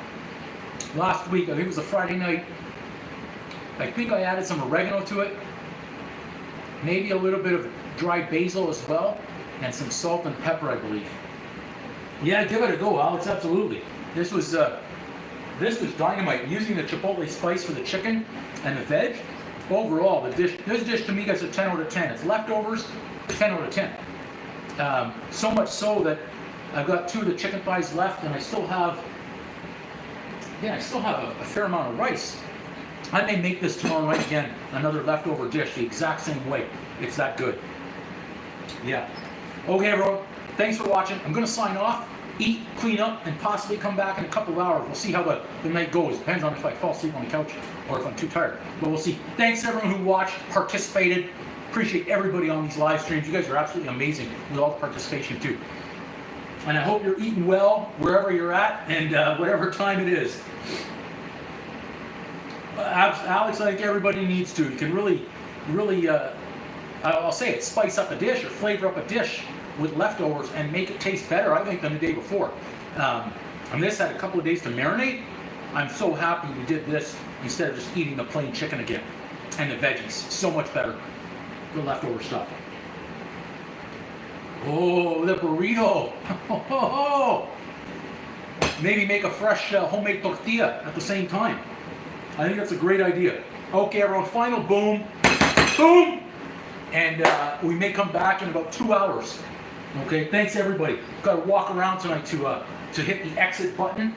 last week, I think it was a Friday night, I think I added some oregano to it, maybe a little bit of dried basil as well, and some salt and pepper, I believe. Yeah, give it a go, Alex, absolutely. This was dynamite. Using the chipotle spice for the chicken and the veg. Overall, this dish to me gets a 10 out of 10. It's leftovers, 10 out of 10. So much so that I've got 2 of the chicken thighs left, and I still have a fair amount of rice. I may make this tomorrow night again, another leftover dish, the exact same way. It's that good. Yeah. Okay, everyone. Thanks for watching. I'm going to sign off, eat, clean up, and possibly come back in a couple of hours. We'll see how the night goes. Depends on if I fall asleep on the couch or if I'm too tired. But we'll see. Thanks everyone who watched, participated. Appreciate everybody on these live streams. You guys are absolutely amazing with all the participation too. And I hope you're eating well wherever you're at and whatever time it is. Alex, I think everybody needs to. You can really, I'll say it, spice up a dish or flavor up a dish with leftovers and make it taste better, I think, than the day before. And this had a couple of days to marinate. I'm so happy we did this instead of just eating the plain chicken again. And the veggies, so much better, the leftover stuff. Oh, the burrito. Maybe make a fresh homemade tortilla at the same time. I think that's a great idea. Okay, everyone, final boom. Boom! And we may come back in about 2 hours. Okay, thanks everybody. Got to walk around tonight to hit the exit button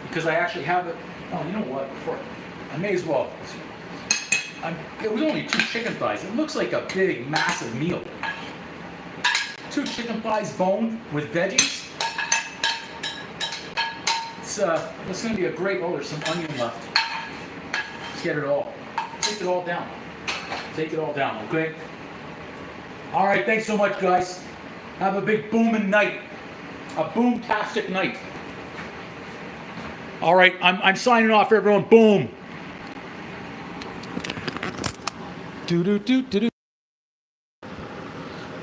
because I actually have it. Oh, you know what? Before I may as well. It was only 2 chicken thighs. It looks like a big, massive meal. 2 chicken thighs boned with veggies. It's going to be a great. Oh, there's some onion left. Let's get it all. Take it all down. Take it all down. Okay. All right. Thanks so much, guys. Have a big booming night. A boom-tastic night. All right, I'm signing off, everyone. Boom. Do do do do do.